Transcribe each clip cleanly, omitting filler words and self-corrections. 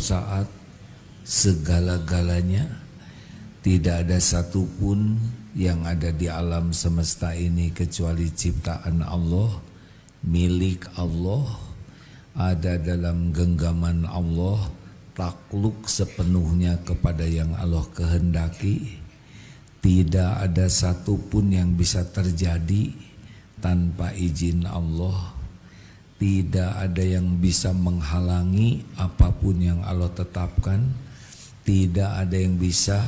saat, segala-galanya. Tidak ada satupun yang ada di alam semesta ini kecuali ciptaan Allah, milik Allah, ada dalam genggaman Allah, takluk sepenuhnya kepada yang Allah kehendaki. Tidak ada satupun yang bisa terjadi tanpa izin Allah. Tidak ada yang bisa menghalangi apapun yang Allah tetapkan. Tidak ada yang bisa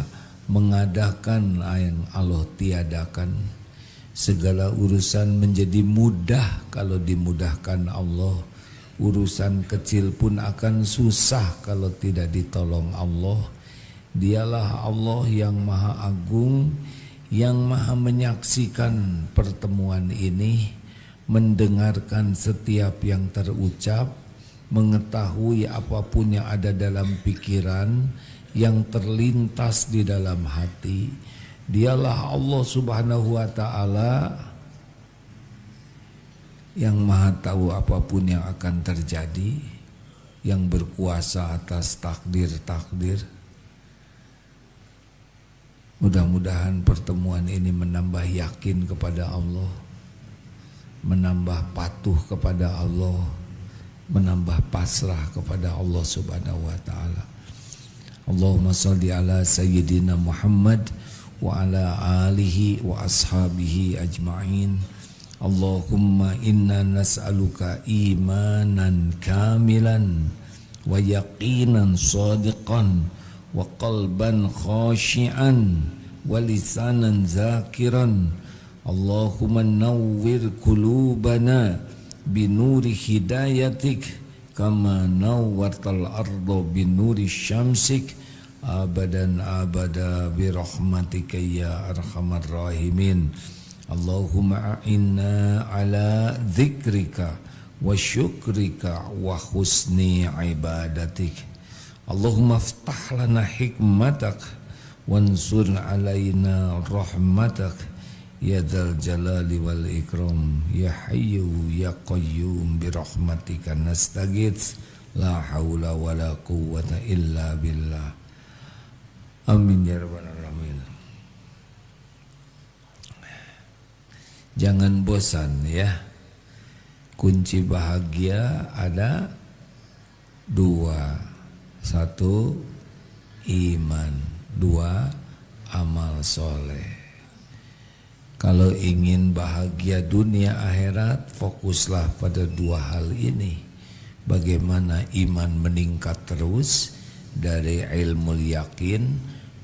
mengadakan yang Allah tiadakan. Segala urusan menjadi mudah kalau dimudahkan Allah. Urusan kecil pun akan susah kalau tidak ditolong Allah. Dialah Allah yang maha agung, yang maha menyaksikan pertemuan ini, mendengarkan setiap yang terucap, mengetahui apapun yang ada dalam pikiran, yang terlintas di dalam hati. Dialah Allah Subhanahu wa ta'ala yang maha tahu apapun yang akan terjadi, yang berkuasa atas takdir-takdir. Mudah-mudahan pertemuan ini menambah yakin kepada Allah, menambah patuh kepada Allah, menambah pasrah kepada Allah Subhanahu wa ta'ala. Allahumma salli ala Sayyidina Muhammad wa ala alihi wa ashabihi ajma'in. Allahumma inna nas'aluka imanan kamilan wa yaqinan sadiqan wa qalban khashi'an wa lisanan zakiran. Allahumma nawwir qulubana binuri hidayatik kama nawwartal arda binuri syamsik abadan abada birahmatika ya arhamar rahimin. Allahumma a'inna ala dzikrika wa syukrika wa husni ibadatik. Allahumma aftah lana hikmatak wansur alaina rahmatak ya dzal jalali wal ikram ya hayyu ya qayyum birahmatika nastaghits la haula wala quwwata illa billah. Amin ya rabbal alamin. Jangan bosan ya. Kunci bahagia ada dua. Satu, iman. Dua, amal soleh. Kalau ingin bahagia dunia akhirat, fokuslah pada dua hal ini. Bagaimana iman meningkat terus dari ilmul yakin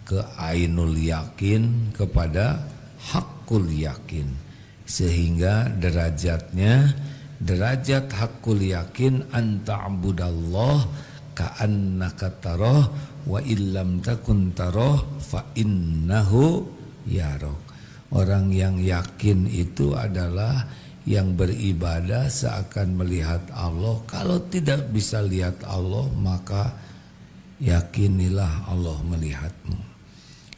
ke ainul yakin kepada hakul yakin. Sehingga derajatnya, derajat hakul yakin anta'budallah ka'annaka tarah wa illam takun tarah fa innahu yarok. Orang yang yakin itu adalah yang beribadah seakan melihat Allah. Kalau tidak bisa lihat Allah, maka yakinilah Allah melihatmu.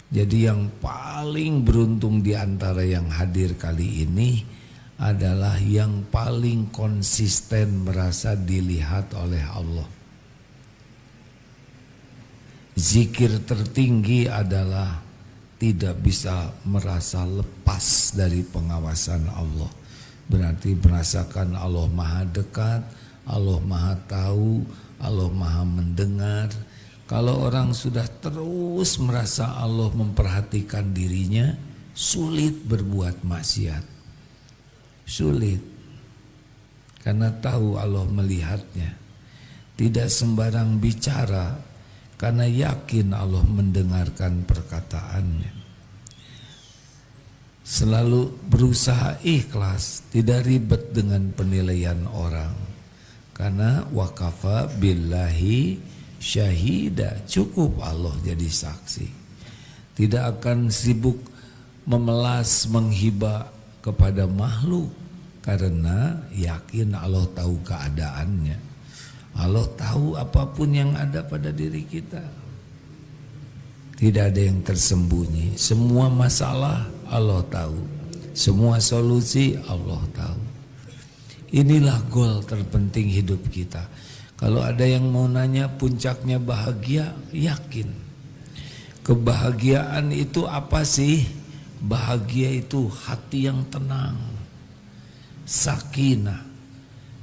Jadi yang paling beruntung di antara yang hadir kali ini adalah yang paling konsisten merasa dilihat oleh Allah. Zikir tertinggi adalah tidak bisa merasa lepas dari pengawasan Allah. Berarti merasakan Allah maha dekat, Allah maha tahu, Allah maha mendengar. Kalau orang sudah terus merasa Allah memperhatikan dirinya, sulit berbuat maksiat. Sulit. Karena tahu Allah melihatnya. Tidak sembarang bicara, karena yakin Allah mendengarkan perkataannya. Selalu berusaha ikhlas, tidak ribet dengan penilaian orang. Karena wakafa billahi syahida, cukup Allah jadi saksi. Tidak akan sibuk memelas menghibah kepada makhluk, karena yakin Allah tahu keadaannya. Allah tahu apapun yang ada pada diri kita. Tidak ada yang tersembunyi. Semua masalah Allah tahu. Semua solusi Allah tahu. Inilah goal terpenting hidup kita. Kalau ada yang mau nanya puncaknya bahagia, yakin. Kebahagiaan itu apa sih? Bahagia itu hati yang tenang, sakinah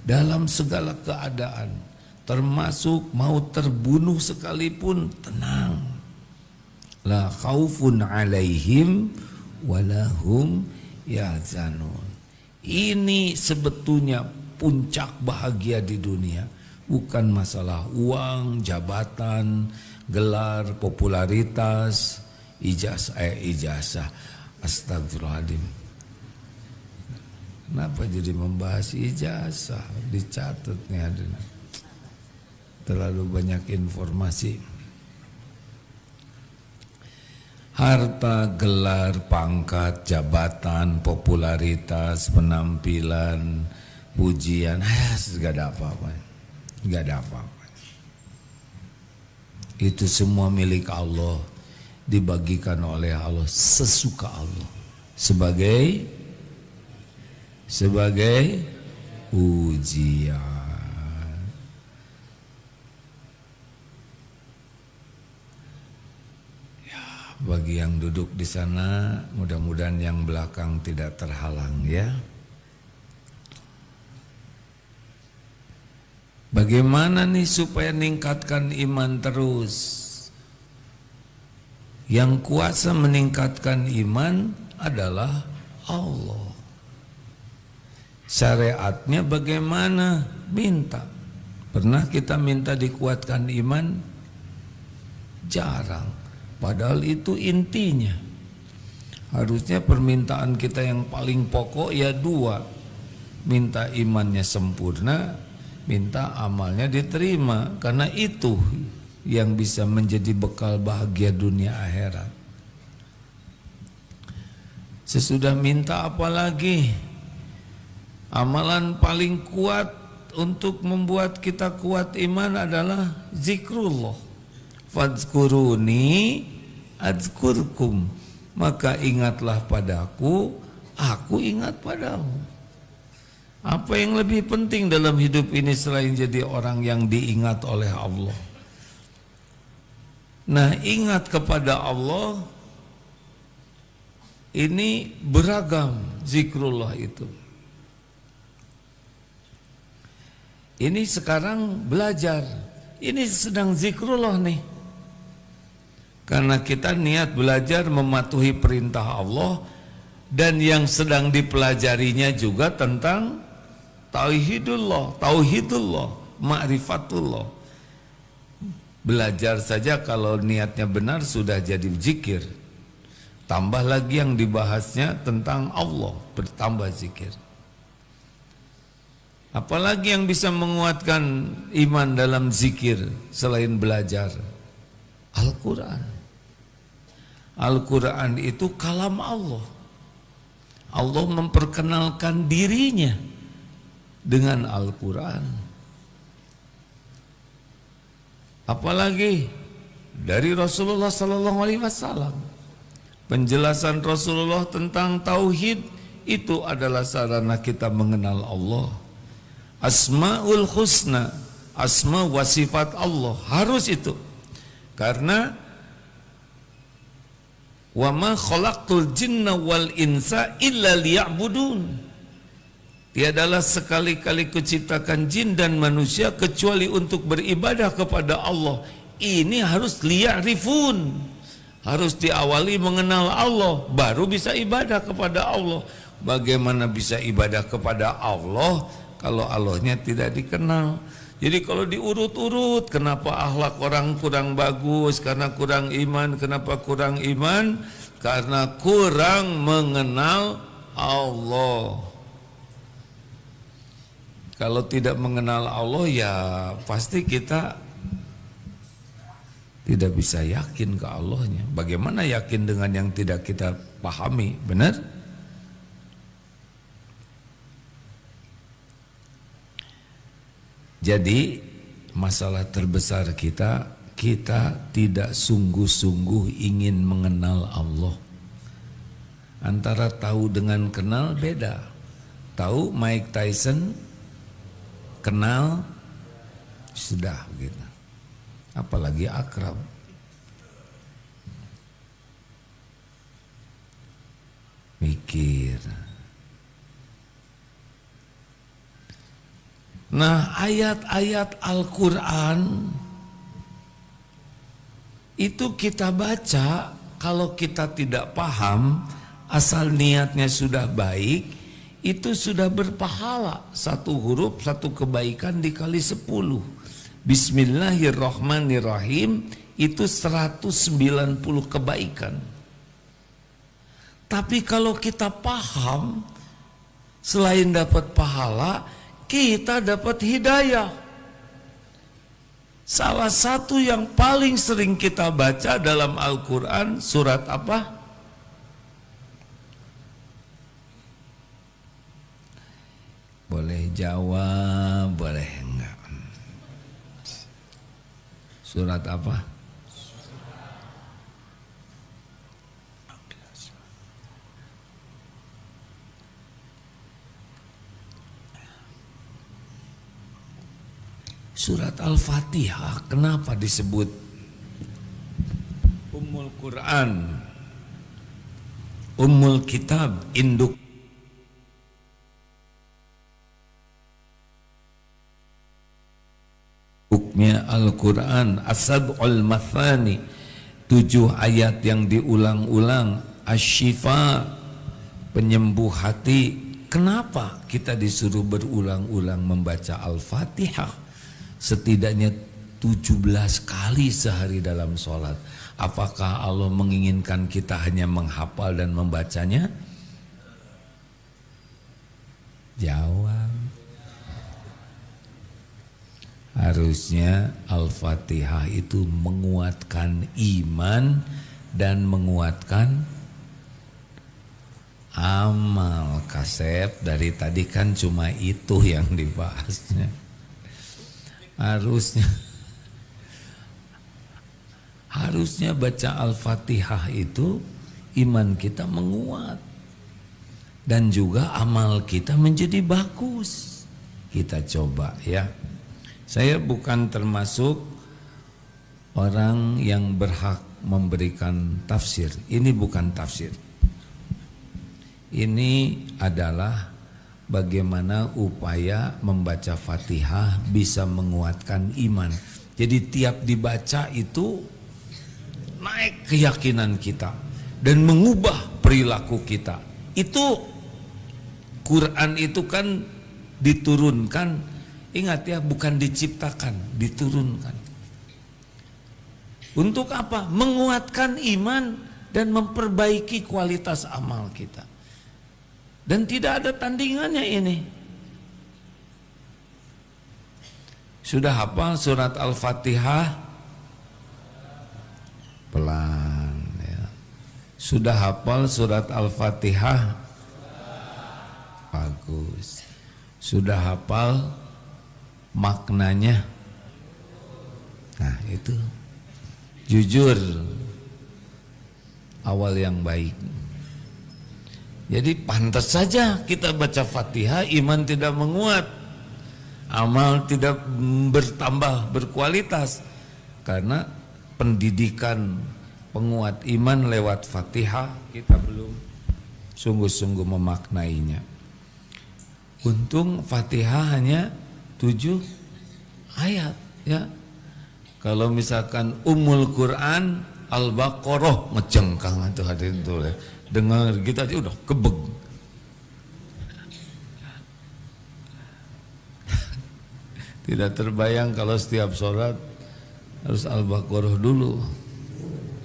dalam segala keadaan, termasuk mau terbunuh sekalipun tenang. La khaufun alaihim walahum yahzanun. Ini sebetulnya puncak bahagia di dunia. Bukan masalah uang, jabatan, gelar, popularitas, ijazah. Astagfirullahaladzim. Kenapa jadi membahas ijazah? Dicatat nih ada. Terlalu banyak informasi. Harta, gelar, pangkat, jabatan, popularitas, penampilan, pujian, gak ada apa-apa. Gak ada apa-apa. Itu semua milik Allah, dibagikan oleh Allah sesuka Allah sebagai ujian. Ya, bagi yang duduk di sana, mudah-mudahan yang belakang tidak terhalang ya. Bagaimana nih supaya meningkatkan iman terus? Yang kuasa meningkatkan iman adalah Allah. Syariatnya bagaimana? Minta. Pernah kita minta dikuatkan iman? Jarang. Padahal itu intinya. Harusnya permintaan kita yang paling pokok ya dua. Minta imannya sempurna, minta amalnya diterima, karena itu yang bisa menjadi bekal bahagia dunia akhirat. Sesudah minta apa lagi? Amalan paling kuat untuk membuat kita kuat iman adalah zikrullah. Fadzkuruni adzkurkum. Maka ingatlah padaku, aku ingat padamu. Apa yang lebih penting dalam hidup ini selain jadi orang yang diingat oleh Allah? Nah, ingat kepada Allah ini beragam zikrullah itu. Ini sekarang belajar, ini sedang zikrullah nih. Karena kita niat belajar mematuhi perintah Allah, dan yang sedang dipelajarinya juga tentang tauhidullah, ma'rifatullah. Belajar saja kalau niatnya benar sudah jadi zikir. Tambah lagi yang dibahasnya tentang Allah, bertambah zikir. Apalagi yang bisa menguatkan iman dalam zikir selain belajar? Al-Quran. Al-Quran itu kalam Allah. Allah memperkenalkan dirinya dengan Al-Quran. Apalagi dari Rasulullah SAW. Penjelasan Rasulullah tentang tauhid itu adalah sarana kita mengenal Allah. Asmaul husna, asma wa sifat Allah, harus itu. Karena wa ma khalaqtul jinna wal insa illa liya'budun. Tiadalah sekali-kali kuciptakan jin dan manusia kecuali untuk beribadah kepada Allah. Ini harus liya'rifun. Harus diawali mengenal Allah, baru bisa ibadah kepada Allah. Bagaimana bisa ibadah kepada Allah kalau Allahnya tidak dikenal? Jadi kalau diurut-urut, kenapa akhlak orang kurang bagus? Karena kurang iman. Kenapa kurang iman? Karena kurang mengenal Allah. Kalau tidak mengenal Allah ya pasti kita tidak bisa yakin ke Allahnya. Bagaimana yakin dengan yang tidak kita pahami? Benar? Jadi masalah terbesar kita tidak sungguh-sungguh ingin mengenal Allah. Antara tahu dengan kenal beda. Tahu Mike Tyson, kenal sudah gitu. Apalagi akrab. Mikir. Nah, ayat-ayat Al-Quran itu kita baca, kalau kita tidak paham, asal niatnya sudah baik, itu sudah berpahala. Satu huruf, satu kebaikan dikali 10. Bismillahirrahmanirrahim, itu 190 kebaikan. Tapi kalau kita paham, selain dapat pahala, kita dapat hidayah. Salah satu yang paling sering kita baca dalam Al-Quran, surat apa? Boleh jawab, boleh enggak. Surat apa? Surat Al-Fatihah. Kenapa disebut Ummul Quran, Ummul Kitab, induk hukmnya Al-Quran, As-Sab'ul Mathani, 7 ayat yang diulang-ulang, Asy-Syifa, penyembuh hati. Kenapa kita disuruh berulang-ulang membaca Al-Fatihah? Setidaknya 17 kali sehari dalam sholat. Apakah Allah menginginkan kita hanya menghafal dan membacanya? Jawab. Harusnya Al-Fatihah itu menguatkan iman dan menguatkan amal. Kasep dari tadi kan cuma itu yang dibahasnya. Harusnya baca Al-Fatihah itu iman kita menguat dan juga amal kita menjadi bagus. Kita coba ya. Saya bukan termasuk orang yang berhak memberikan tafsir. Ini bukan tafsir. Ini adalah bagaimana upaya membaca Fatihah bisa menguatkan iman. Jadi tiap dibaca itu naik keyakinan kita dan mengubah perilaku kita. Itu Quran itu kan diturunkan, ingat ya, bukan diciptakan, diturunkan. Untuk apa? Menguatkan iman dan memperbaiki kualitas amal kita. Dan tidak ada tandingannya ini. Sudah hafal surat Al-Fatihah? Pelan ya. Sudah hafal surat Al-Fatihah? Bagus. Sudah hafal maknanya? Nah itu. Jujur. Awal yang baik. Jadi pantas saja kita baca Fatihah, iman tidak menguat, amal tidak bertambah berkualitas, karena pendidikan penguat iman lewat Fatihah kita belum sungguh-sungguh memaknainya. Untung Fatihah hanya 7 ayat ya. Kalau misalkan Ummul Quran, Al-Baqarah ngejengkang itu hadirin tuh ya. Dengar kita aja udah kebeg. Tidak terbayang kalau setiap sholat harus Al-Baqarah dulu.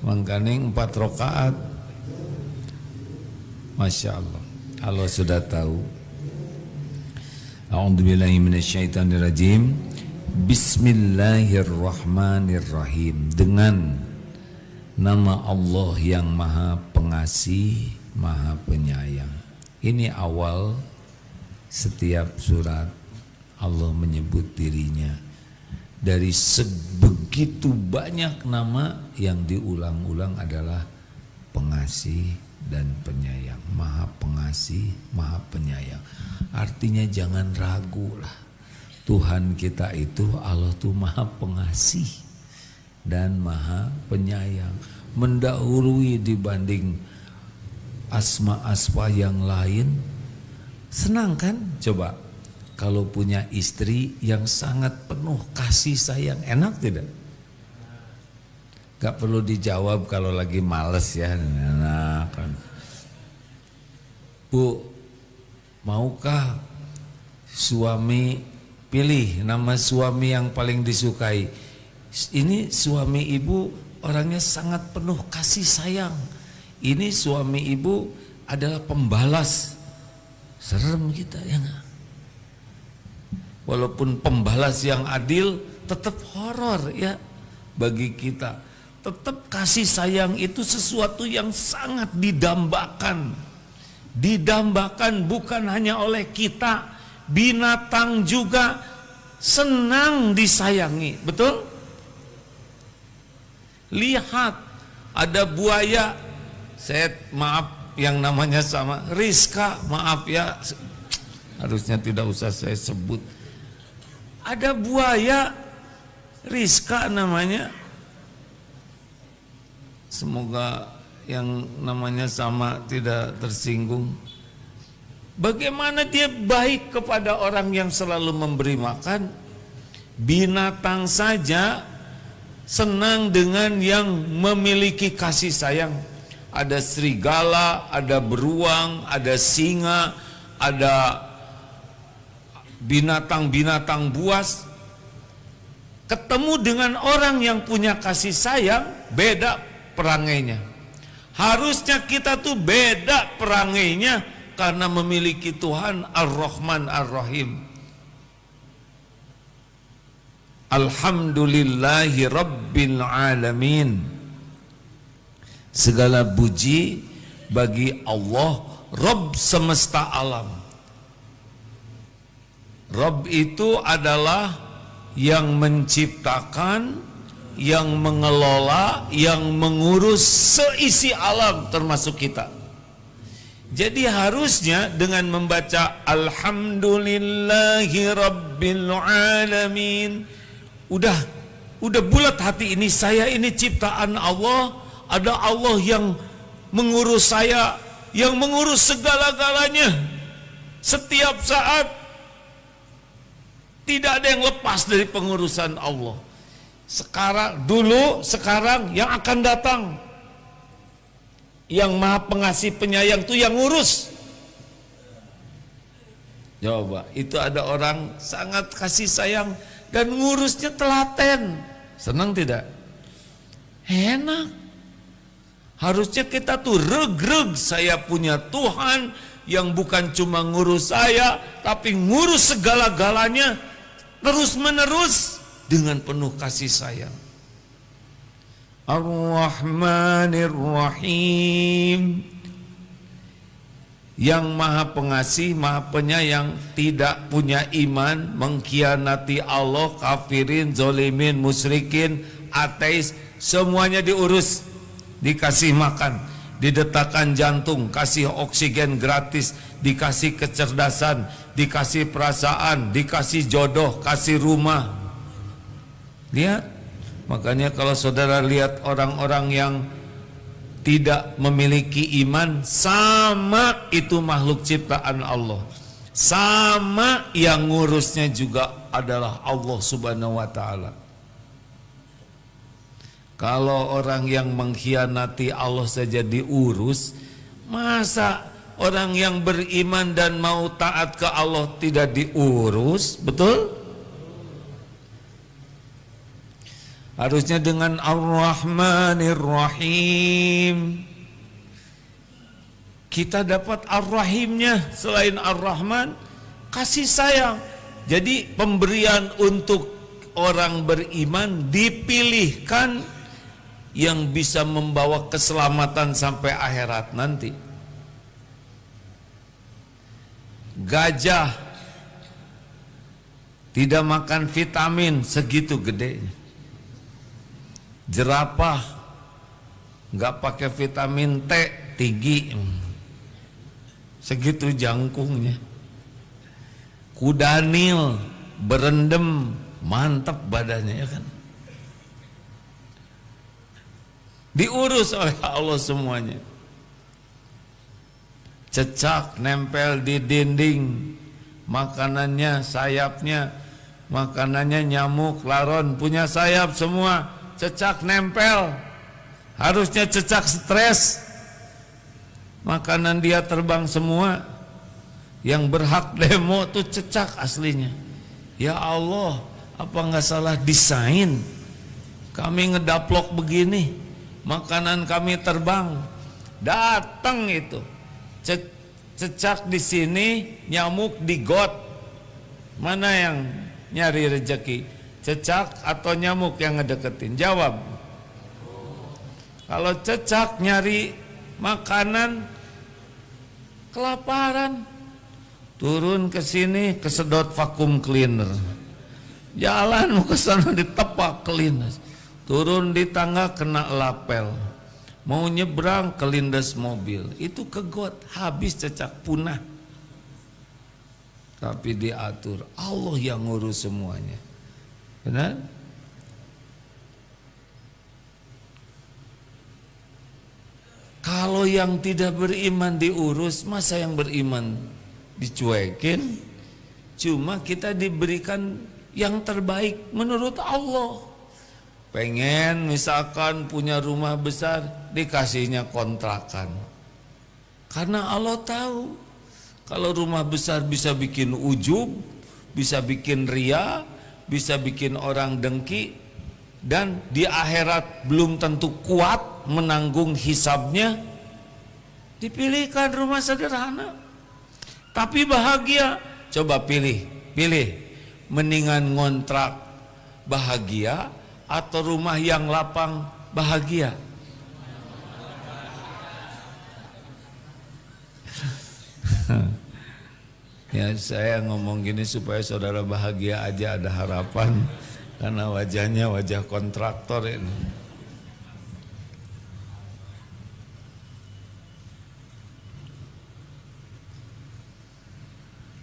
Mangkaning 4 rakaat. Masya Allah. Allah sudah tahu. A'udzubillahi minasyaitonirrajim. Bismillahirrahmanirrahim. Dengan nama Allah yang Maha Pengasih, Maha Penyayang. Ini awal setiap surat Allah menyebut dirinya. Dari sebegitu banyak nama yang diulang-ulang adalah pengasih dan penyayang. Maha Pengasih, Maha Penyayang. Artinya jangan ragu lah. Tuhan kita itu Allah tuh maha pengasih dan maha penyayang, mendahului dibanding asma-asma yang lain. Senang kan? Coba kalau punya istri yang sangat penuh kasih sayang, enak tidak? Gak perlu dijawab kalau lagi males ya, enak kan. Bu, maukah suami, pilih nama suami yang paling disukai. Ini suami ibu orangnya sangat penuh kasih sayang. Ini suami ibu adalah pembalas. Serem kita ya gak? Walaupun pembalas yang adil, tetap horor ya bagi kita. Tetap kasih sayang itu sesuatu yang sangat didambakan. Didambakan bukan hanya oleh kita, binatang juga senang disayangi, betul? Lihat, ada buaya, saya maaf yang namanya sama, Rizka, maaf ya, harusnya tidak usah saya sebut. Ada buaya, Rizka namanya, semoga yang namanya sama tidak tersinggung. Bagaimana dia baik kepada orang yang selalu memberi makan. Binatang saja senang dengan yang memiliki kasih sayang. Ada serigala, ada beruang, ada singa, ada binatang-binatang buas. Ketemu dengan orang yang punya kasih sayang, beda perangainya. Harusnya kita tuh beda perangainya karena memiliki Tuhan Ar-Rahman Ar-Rahim. Alhamdulillahi Rabbil Alamin. Segala puji bagi Allah, Rabb semesta alam. Rabb itu adalah yang menciptakan, yang mengelola, yang mengurus seisi alam termasuk kita. Jadi harusnya dengan membaca Alhamdulillahi Rabbil Alamin, udah bulat hati ini, saya ini ciptaan Allah, ada Allah yang mengurus saya, yang mengurus segala-galanya. Setiap saat tidak ada yang lepas dari pengurusan Allah. Sekarang, dulu, sekarang, yang akan datang. Yang maha pengasih penyayang itu yang ngurus. Coba, itu ada orang sangat kasih sayang dan ngurusnya telaten. Senang tidak? Enak. Harusnya kita tuh reg-reg, saya punya Tuhan yang bukan cuma ngurus saya, tapi ngurus segala-galanya terus menerus dengan penuh kasih sayang. Ar-Rahmanir Rahim, yang maha pengasih, maha penyayang, tidak punya iman, mengkhianati Allah, kafirin, zolimin, musyrikin, ateis, semuanya diurus, dikasih makan, didetakkan jantung, kasih oksigen gratis, dikasih kecerdasan, dikasih perasaan, dikasih jodoh, kasih rumah. Lihat. Makanya kalau saudara lihat orang-orang yang tidak memiliki iman, sama itu makhluk ciptaan Allah. Sama yang ngurusnya juga adalah Allah Subhanahu wa taala. Kalau orang yang mengkhianati Allah saja diurus, masa orang yang beriman dan mau taat ke Allah tidak diurus? Betul? Harusnya dengan Ar-Rahmanir Rahim. Kita dapat Ar-Rahimnya. Selain Ar-Rahman, kasih sayang. Jadi pemberian untuk orang beriman dipilihkan yang bisa membawa keselamatan sampai akhirat nanti. Gajah tidak makan vitamin segitu gedenya. Jerapah nggak pakai vitamin T tinggi, segitu jangkungnya. Kuda Nil berendam, mantap badannya, ya kan? Diurus oleh Allah semuanya. Cecak nempel di dinding, makanannya, sayapnya, makanannya nyamuk, laron, punya sayap semua, cecak nempel. Harusnya cecak stres, makanan dia terbang semua. Yang berhak demo tuh cecak aslinya. Ya Allah, apa nggak salah desain? Kami ngedaplok begini, makanan kami terbang, datang itu cecak di sini, nyamuk di got. Mana yang nyari rezeki? Cecak atau nyamuk yang ngedeketin? Jawab. Kalau cecak nyari makanan, kelaparan, turun ke sini kesedot vakum cleaner, jalan mau ke sana ditepak cleaner, turun di tangga kena lapel, mau nyebrang kelindes mobil, itu ke got, habis cecak, punah. Tapi diatur, Allah yang ngurus semuanya. Benar? Kalau yang tidak beriman diurus, masa yang beriman dicuekin? Cuma kita diberikan yang terbaik menurut Allah. Pengen misalkan punya rumah besar, dikasihnya kontrakan. Karena Allah tahu kalau rumah besar bisa bikin ujub, bisa bikin ria, bisa bikin orang dengki, dan di akhirat belum tentu kuat menanggung hisabnya, dipilihkan rumah sederhana tapi bahagia. Coba pilih, mendingan ngontrak bahagia atau rumah yang lapang bahagia? Ya, saya ngomong gini supaya saudara bahagia aja, ada harapan, karena wajahnya wajah kontraktor ini.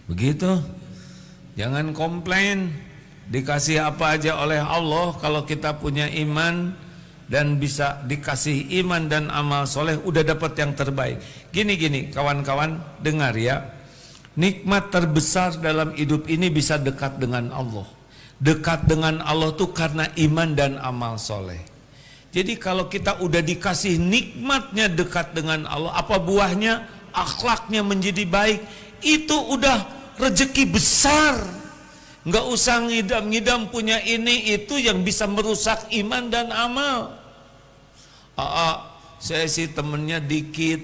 Begitu, jangan komplain dikasih apa aja oleh Allah. Kalau kita punya iman dan bisa dikasih iman dan amal soleh, udah dapat yang terbaik. Gini kawan-kawan, dengar ya, nikmat terbesar dalam hidup ini bisa dekat dengan Allah. Dekat dengan Allah tuh karena iman dan amal soleh. Jadi kalau kita udah dikasih nikmatnya dekat dengan Allah, apa buahnya? Akhlaknya menjadi baik, itu udah rezeki besar. Nggak usah ngidam-ngidam punya ini itu yang bisa merusak iman dan amal. Saya sih temennya dikit,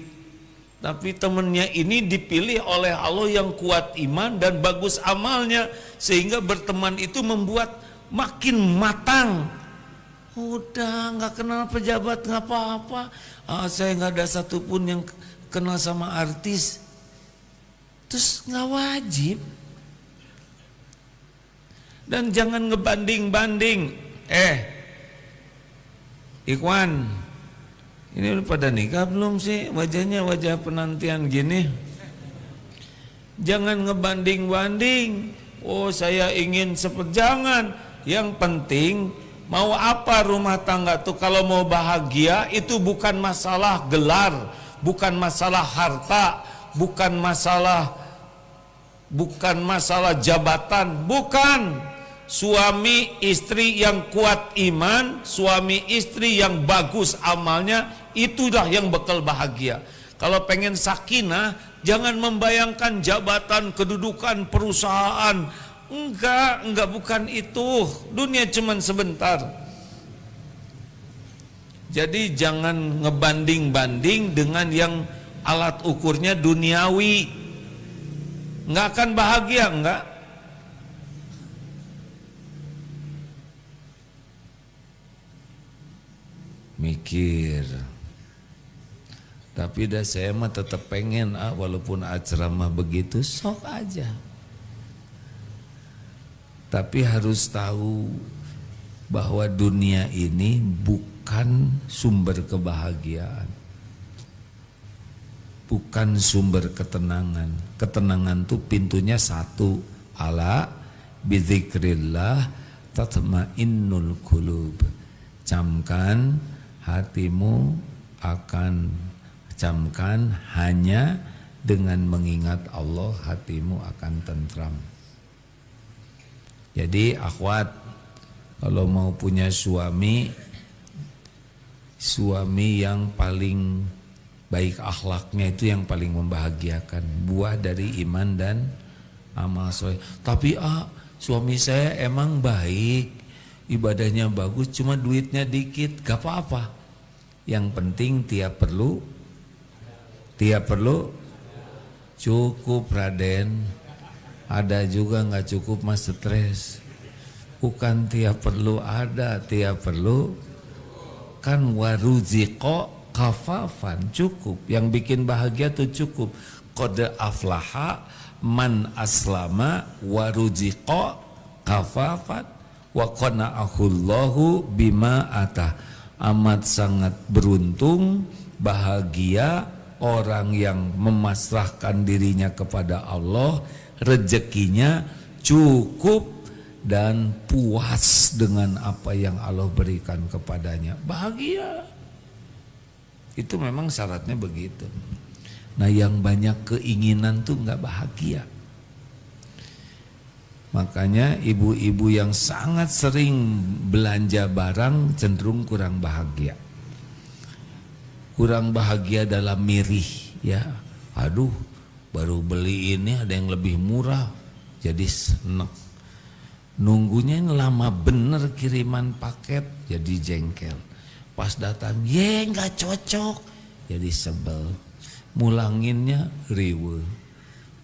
tapi temennya ini dipilih oleh Allah yang kuat iman dan bagus amalnya, sehingga berteman itu membuat makin matang. Udah nggak kenal pejabat nggak apa-apa. Saya nggak ada satupun yang kenal sama artis. Terus nggak wajib. Dan jangan ngebanding-banding. Ikhwan, ini udah pada nikah belum sih? Wajahnya wajah penantian gini. Jangan ngebanding-banding. Oh, saya ingin jangan. Yang penting mau apa rumah tangga tuh, kalau mau bahagia itu bukan masalah gelar, bukan masalah harta, bukan masalah jabatan, bukan. Suami istri yang kuat iman, suami istri yang bagus amalnya, itulah yang bakal bahagia. Kalau pengen sakinah, jangan membayangkan jabatan, kedudukan, perusahaan. Enggak bukan itu. Dunia cuman sebentar. Jadi jangan ngebanding-banding dengan yang alat ukurnya duniawi. Enggak akan bahagia, enggak. Mikir. Tapi dah saya mah tetap pengen, walaupun ceramah begitu, sok aja. Tapi harus tahu bahwa dunia ini bukan sumber kebahagiaan, bukan sumber ketenangan. Ketenangan tuh pintunya satu, ala Bidzikrillah tatmainnul qulub. Camkan hatimu camkan hanya dengan mengingat Allah hatimu akan tentram. Jadi akhwat, kalau mau punya suami yang paling baik akhlaknya, itu yang paling membahagiakan, buah dari iman dan amal soleh. Tapi suami saya emang baik, ibadahnya bagus, cuma duitnya dikit, gak apa-apa. Yang penting tiap perlu cukup, Raden. Ada juga gak cukup mas stres. Bukan tiap perlu ada, tiap perlu kan. Waruziqo kafafan, cukup. Yang bikin bahagia tuh cukup. Qad aflaha man aslama waruziqo kafafan wa qana'ahullahu bima atah. Amat sangat beruntung, bahagia orang yang memasrahkan dirinya kepada Allah, rezekinya cukup dan puas dengan apa yang Allah berikan kepadanya. Bahagia. Itu memang syaratnya begitu. Nah, yang banyak keinginan tuh nggak bahagia. Makanya ibu-ibu yang sangat sering belanja barang cenderung kurang bahagia. Kurang bahagia dalam mirih, ya. Aduh, baru beli ini ada yang lebih murah, jadi seneng. Nunggunya ini lama bener kiriman paket, jadi jengkel. Pas datang, nggak cocok, jadi sebel. Mulanginnya riweuh.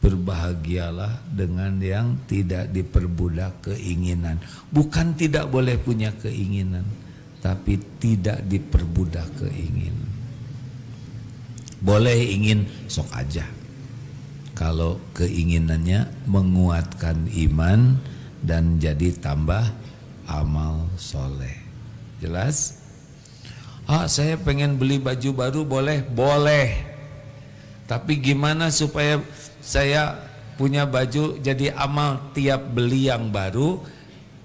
Berbahagialah dengan yang tidak diperbudak keinginan. Bukan tidak boleh punya keinginan, tapi tidak diperbudak keinginan. Boleh ingin, sok aja, kalau keinginannya menguatkan iman dan jadi tambah amal soleh. Jelas? Saya pengen beli baju baru, boleh? Boleh. Tapi gimana supaya saya punya baju jadi amal? Tiap beli yang baru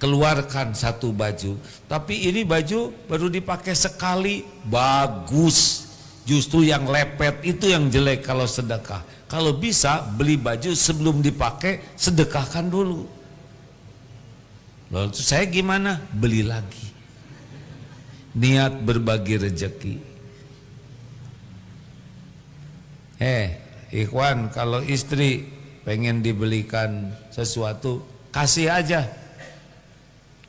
keluarkan satu baju. Tapi ini baju baru dipakai sekali, bagus. Justru yang lepet itu yang jelek kalau sedekah. Kalau bisa beli baju sebelum dipakai, sedekahkan dulu. Lalu saya gimana? Beli lagi. Niat berbagi rezeki. Ikhwan, kalau istri pengen dibelikan sesuatu, kasih aja.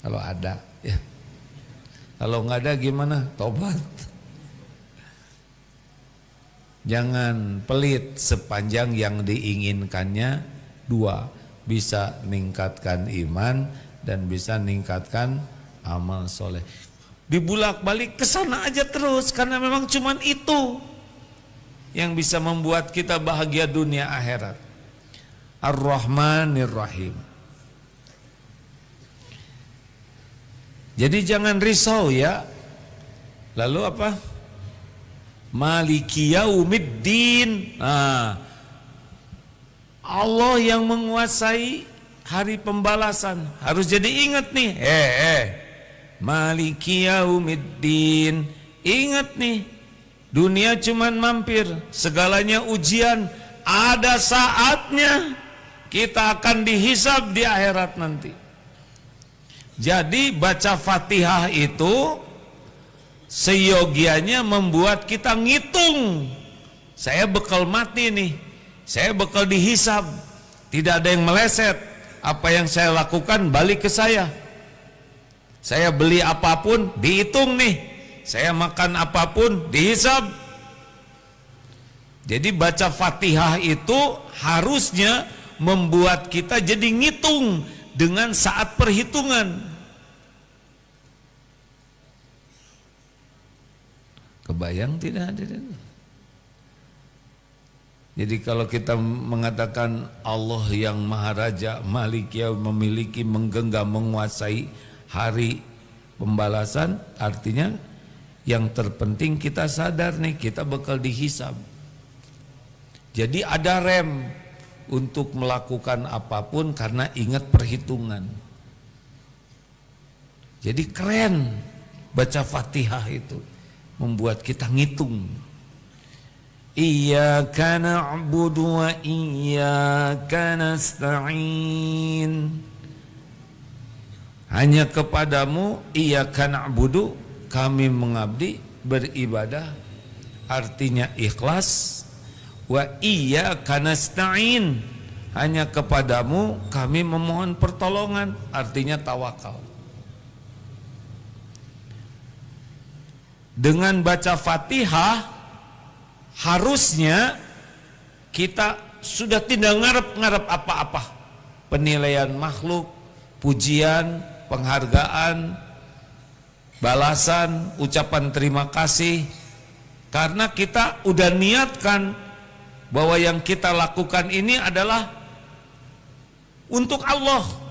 Kalau ada, ya. Kalau nggak ada gimana? Tobat. Jangan pelit sepanjang yang diinginkannya dua, bisa meningkatkan iman dan bisa meningkatkan amal soleh. Dibulak-balik ke sana aja terus, karena memang cuman itu yang bisa membuat kita bahagia dunia akhirat. Ar-Rahmanir Rahim. Jadi jangan risau ya. Lalu apa? Maliki Yaumiddin. Allah yang menguasai hari pembalasan. Harus jadi ingat nih. Maliki Yaumiddin. Ingat nih. Dunia cuman mampir, segalanya ujian. Ada saatnya kita akan dihisab di akhirat nanti. Jadi baca Fatihah itu seyogianya membuat kita ngitung. Saya bekal mati nih, saya bekal dihisab. Tidak ada yang meleset. Apa yang saya lakukan balik ke saya. Saya beli apapun dihitung nih. Saya makan apapun dihisab. Jadi baca Fatihah itu harusnya membuat kita jadi ngitung dengan saat perhitungan. Kebayang tidak hadirin? Jadi kalau kita mengatakan Allah yang Maharaja, Malik yang memiliki, menggenggam, menguasai hari pembalasan, artinya yang terpenting kita sadar nih, kita bakal dihisab. Jadi ada rem. untuk melakukan apapun karena ingat perhitungan. Jadi keren baca Fatihah itu, membuat kita ngitung. Iyyaka na'budu wa iyyaka nasta'in. Hanya kepadamu iyyaka na'budu, kami mengabdi, beribadah, artinya ikhlas. Wa iyyaka nasta'in, hanya kepadamu kami memohon pertolongan, artinya tawakal. Dengan baca Fatihah harusnya kita sudah tidak ngarep-ngarep apa-apa, penilaian makhluk, pujian, penghargaan, balasan, ucapan terima kasih, karena kita udah niatkan bahwa yang kita lakukan ini adalah untuk Allah.